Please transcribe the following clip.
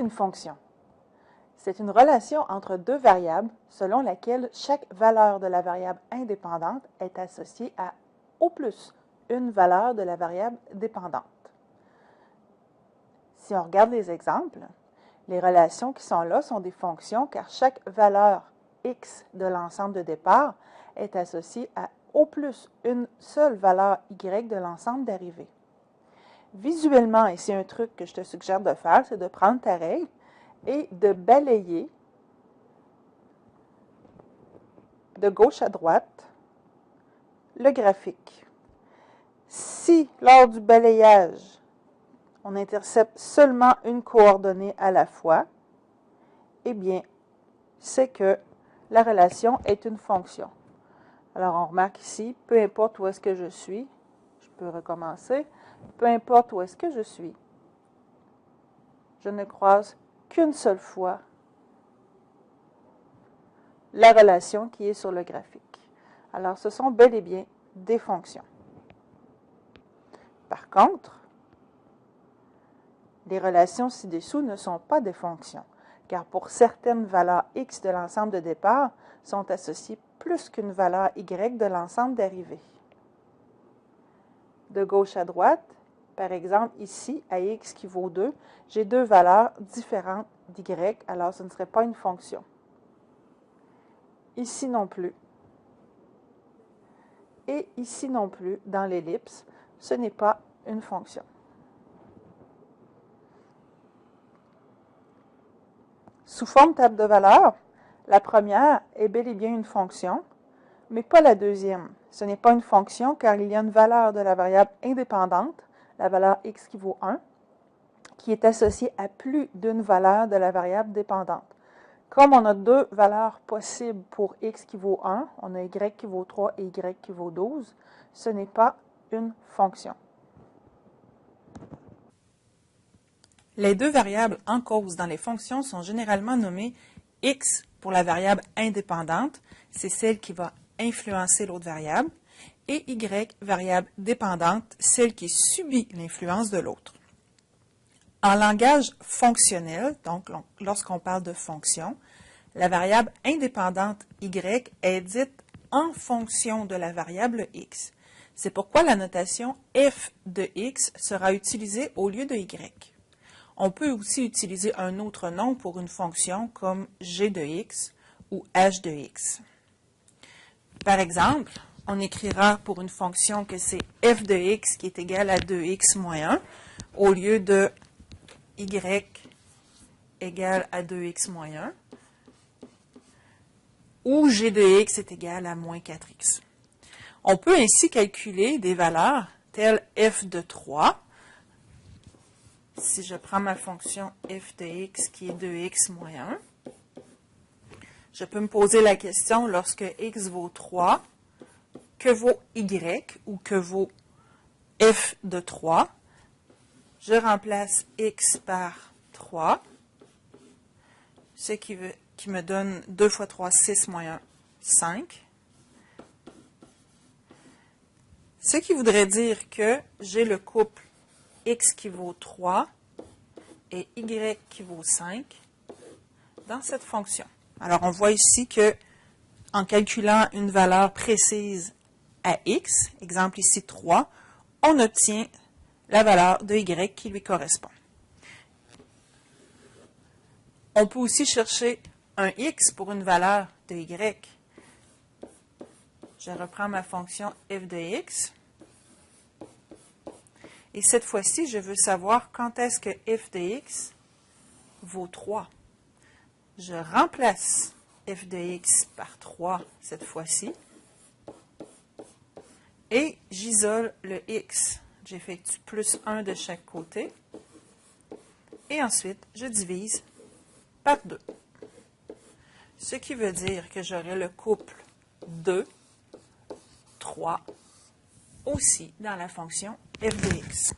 qu'une fonction? C'est une relation entre deux variables selon laquelle chaque valeur de la variable indépendante est associée à au plus une valeur de la variable dépendante. Si on regarde les exemples, les relations qui sont là sont des fonctions car chaque valeur x de l'ensemble de départ est associée à au plus une seule valeur y de l'ensemble d'arrivée. Visuellement, et c'est un truc que je te suggère de faire, c'est de prendre ta règle et de balayer de gauche à droite le graphique. Si, lors du balayage, on intercepte seulement une coordonnée à la fois, eh bien, c'est que la relation est une fonction. Alors, on remarque ici, peu importe où est-ce que je suis, je peux recommencer, peu importe où est-ce que je suis, je ne croise qu'une seule fois la relation qui est sur le graphique. Alors, ce sont bel et bien des fonctions. Par contre, les relations ci-dessous ne sont pas des fonctions, car pour certaines valeurs x de l'ensemble de départ sont associées plus qu'une valeur y de l'ensemble d'arrivée. De gauche à droite, par exemple, ici, à x qui vaut 2, j'ai deux valeurs différentes d'y, alors ce ne serait pas une fonction. Ici non plus. Et ici non plus, dans l'ellipse, ce n'est pas une fonction. Sous forme table de valeurs, la première est bel et bien une fonction, mais pas la deuxième. Ce n'est pas une fonction car il y a une valeur de la variable indépendante, la valeur x qui vaut 1, qui est associée à plus d'une valeur de la variable dépendante. Comme on a deux valeurs possibles pour x qui vaut 1, on a y qui vaut 3 et y qui vaut 12, ce n'est pas une fonction. Les deux variables en cause dans les fonctions sont généralement nommées x pour la variable indépendante, c'est celle qui va influencer l'autre variable, et y, variable dépendante, celle qui subit l'influence de l'autre. En langage fonctionnel, donc lorsqu'on parle de fonction, la variable indépendante y est dite en fonction de la variable x. C'est pourquoi la notation f de x sera utilisée au lieu de y. On peut aussi utiliser un autre nom pour une fonction comme g de x ou h de x. Par exemple, on écrira pour une fonction que c'est f de x qui est égal à 2x moins 1 au lieu de y égale à 2x moins 1 ou g de x est égal à moins 4x. On peut ainsi calculer des valeurs telles f de 3. Si je prends ma fonction f de x qui est 2x moins 1, je peux me poser la question lorsque x vaut 3, que vaut y ou que vaut f de 3? Je remplace x par 3, ce qui me donne 2 fois 3, 6 moins 1, 5. Ce qui voudrait dire que j'ai le couple x qui vaut 3 et y qui vaut 5 dans cette fonction. Alors, on voit ici que en calculant une valeur précise à x, exemple ici 3, on obtient la valeur de y qui lui correspond. On peut aussi chercher un x pour une valeur de y. Je reprends ma fonction f de x. Et cette fois-ci, je veux savoir quand est-ce que f de x vaut 3. Je remplace f de x par 3 cette fois-ci. Et j'isole le x. J'effectue plus 1 de chaque côté. Et ensuite, je divise par 2. Ce qui veut dire que j'aurai le couple 2, 3 aussi dans la fonction f de x.